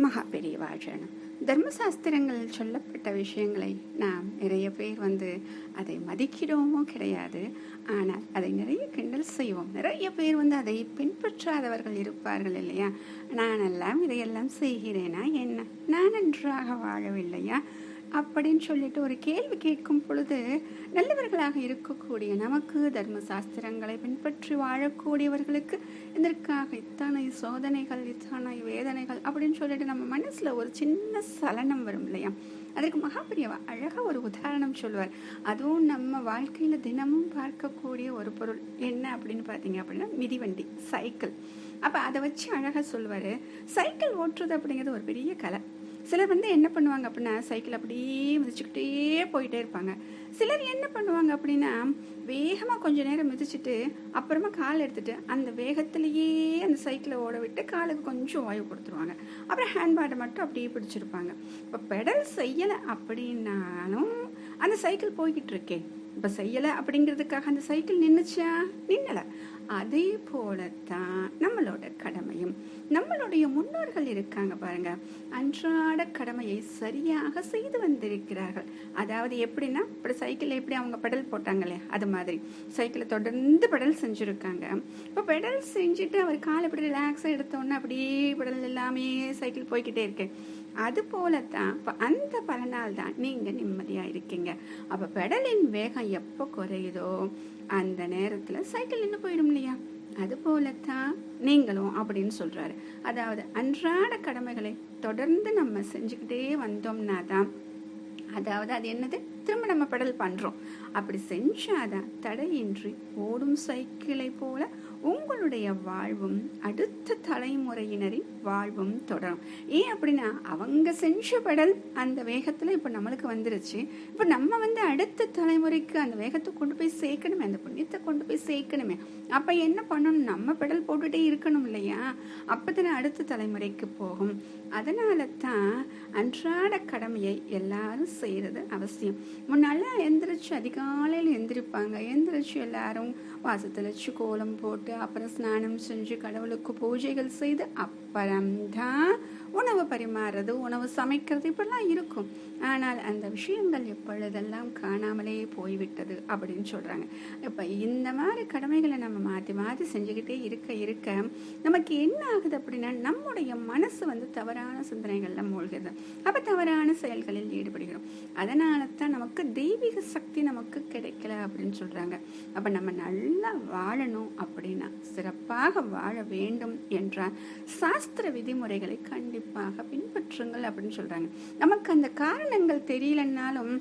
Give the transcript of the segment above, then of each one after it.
மகா பெரியவாழணும். தர்மசாஸ்திரங்களில் சொல்லப்பட்ட விஷயங்களை நாம் நிறைய பேர் அதை மதிக்கிறோமோ கிடையாது. ஆனால் அதை நிறைய கிண்டல் செய்வோம். நிறைய பேர் அதை பின்பற்றாதவர்கள் இருப்பார்கள் இல்லையா? நானெல்லாம் இதையெல்லாம் செய்கிறேனா என்ன, நான் நன்றாக வாழவில்லையா அப்படின்னு சொல்லிட்டு ஒரு கேள்வி கேட்கும் பொழுது, நல்லவர்களாக இருக்கக்கூடிய நமக்கு, தர்மசாஸ்திரங்களை பின்பற்றி வாழக்கூடியவர்களுக்கு இதற்காக இத்தனை சோதனைகள், இத்தனை வேதனைகள் அப்படின்னு சொல்லிட்டு நம்ம மனசுல ஒரு சின்ன சலனம் வரும் இல்லையா? அதற்கு மகாபெரியவா அழகா ஒரு உதாரணம் சொல்லுவார். அதுவும் நம்ம வாழ்க்கையில தினமும் பார்க்கக்கூடிய ஒரு பொருள் என்ன அப்படின்னு பார்த்தீங்க அப்படின்னா மிதிவண்டி, சைக்கிள். அப்ப அதை வச்சு அழகா சொல்லுவாரு, சைக்கிள் ஓட்டுறது அப்படிங்கிறது ஒரு பெரிய கலை. சிலர் என்ன பண்ணுவாங்க அப்படின்னா சைக்கிள் அப்படியே மிதிச்சுக்கிட்டே போயிட்டே இருப்பாங்க. சிலர் என்ன பண்ணுவாங்க அப்படின்னா வேகமா கொஞ்ச நேரம் மிதிச்சுட்டு அப்புறமா கால் எடுத்துட்டு அந்த வேகத்திலேயே அந்த சைக்கிளை ஓட விட்டு காலுக்கு கொஞ்சம் ஓய்வு கொடுத்துருவாங்க. அப்புறம் ஹேண்ட்பேடை மட்டும் அப்படியே பிடிச்சிருப்பாங்க. இப்போ பெடல் செய்யலை அப்படின்னாலும் அந்த சைக்கிள் போய்கிட்டு இருக்கேன். இப்போ செய்யலை அப்படிங்கிறதுக்காக அந்த சைக்கிள் நின்றுச்சா? நின்னலை. அதே போலத்தான் நம்மளோட கடமையும். நம்மளுடைய முன்னோர்கள் இருக்காங்க பாருங்க, அன்றாட கடமையை சரியாக செய்து வந்திருக்கிறார்கள். அதாவது எப்படின்னா, இப்படி சைக்கிள் எப்படி அவங்க பெடல் போட்டாங்களே அது மாதிரி சைக்கிளை தொடர்ந்து பெடல் செஞ்சுருக்காங்க. இப்போ பெடல் செஞ்சுட்டு அவர் காலை எப்படி ரிலாக்ஸாக எடுத்தோன்னா அப்படியே பெடல் எல்லாமே சைக்கிள் போய்கிட்டே இருக்கேன். அது போலத்தான் இப்போ அந்த பலனால் தான் நீங்கள் நிம்மதியாக இருக்கீங்க. அப்போ பெடலின் வேகம் எப்போ குறையுதோ அந்த நேரத்தில் சைக்கிள் நின்று போயிடும் இல்லையா? அது போலத்தான் நீங்களும் அப்படின்னு சொல்றாரு. அதாவது அன்றாட கடமைகளை தொடர்ந்து நம்ம செஞ்சுக்கிட்டே வந்தோம்னா தான், அதாவது அது என்னது, திரும்ப நம்ம பெடல் பண்றோம். அப்படி செஞ்சாதான் தடையின்றி ஓடும் சைக்கிளை போல உங்களுடைய வாழ்வும் அடுத்த தலைமுறையினரின் வாழ்வும் தொடரும். ஏன் அப்படின்னா அவங்க செஞ்ச பெடல் அந்த வேகத்துல இப்ப நம்மளுக்கு வந்துருச்சு. இப்ப நம்ம அடுத்த தலைமுறைக்கு அந்த வேகத்தை கொண்டு போய் சேர்க்கணுமே, அந்த புண்ணியத்தை கொண்டு போய் சேர்க்கணுமே. அப்ப என்ன பண்ணணும், நம்ம பெடல் போட்டுட்டே இருக்கணும் இல்லையா? அப்பதானே அடுத்த தலைமுறைக்கு போகும். அதனால தான் அன்றாட கடமையை எல்லாரும் செய்யறது அவசியம். முன்னால எந்திரிச்சு அதிகாலையில் எந்திரிப்பாங்க. எந்திரிச்சு எல்லாரும் வாசத்துல வச்சு கோலம் போட்டு அப்புறம் ஸ்நானம் செஞ்சு கடவுளுக்கு பூஜைகள் செய்து அப்புறம்தான் உணவு பரிமாறுறது, உணவு சமைக்கிறது இப்பெல்லாம் இருக்கும். ஆனால் அந்த விஷயங்கள் எப்பொழுதெல்லாம் காணாமலே போய்விட்டது அப்படின்னு சொல்றாங்க. இப்ப இந்த மாதிரி கடமைகளை நம்ம மாற்றி மாற்றி செஞ்சுக்கிட்டே இருக்க இருக்க நமக்கு என்ன ஆகுது அப்படின்னா, நம்முடைய மனசு தவறான சிந்தனைகள்ல மூழ்கிறது. அப்ப தவறான செயல்களில் ஈடுபடுகிறோம். அதனால தான் நமக்கு தெய்வீக சக்தி நமக்கு கிடைக்கல அப்படின்னு சொல்றாங்க. அப்ப நம்ம நல்லா வாழணும் அப்படின்னா, சிறப்பாக வாழ வேண்டும் என்றால் சாஸ்திர விதிமுறைகளை கண்டிப்பாக பின்பற்றுங்கள் அப்படின்னு சொல்றாங்க. நமக்கு அந்த காரணங்கள் தெரியலன்னாலும்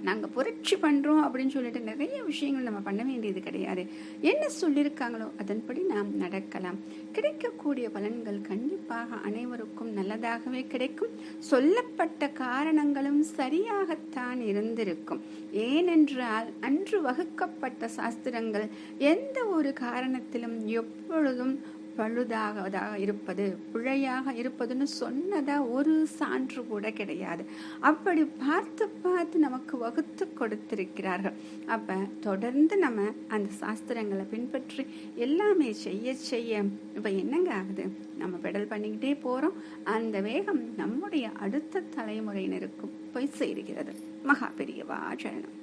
நாங்க புரட்சி பண்றோம் அப்படின்னு சொல்லிட்டு நிறைய விஷயங்கள் நம்ம பண்ண வேண்டியது கிடையாது. என்ன சொல்லியிருக்காங்களோ அதன்படி நாம் நடக்கலாம். கிடைக்கக்கூடிய பலன்கள் கண்டிப்பாக அனைவருக்கும் நல்லதாகவே கிடைக்கும். சொல்லப்பட்ட காரணங்களும் சரியாகத்தான் இருந்திருக்கும். ஏனென்றால் அன்று வகுக்கப்பட்ட சாஸ்திரங்கள் எந்த ஒரு காரணத்திலும் எப்பொழுதும் பழுதாக இருப்பது, பிழையாக இருப்பதுன்னு சொன்னதா ஒரு சான்று கூட கிடையாது. அப்படி பார்த்து பார்த்து நமக்கு வகுத்து கொடுத்திருக்கிறார்கள். அப்ப தொடர்ந்து நம்ம அந்த சாஸ்திரங்களை பின்பற்றி எல்லாமே செய்ய செய்ய இப்ப என்னங்க ஆகுது, நம்ம பெடல் பண்ணிக்கிட்டே போறோம். அந்த வேகம் நம்முடைய அடுத்த தலைமுறையினருக்கும் போய் சேருகிறது. மகா பெரியவா சரணம்.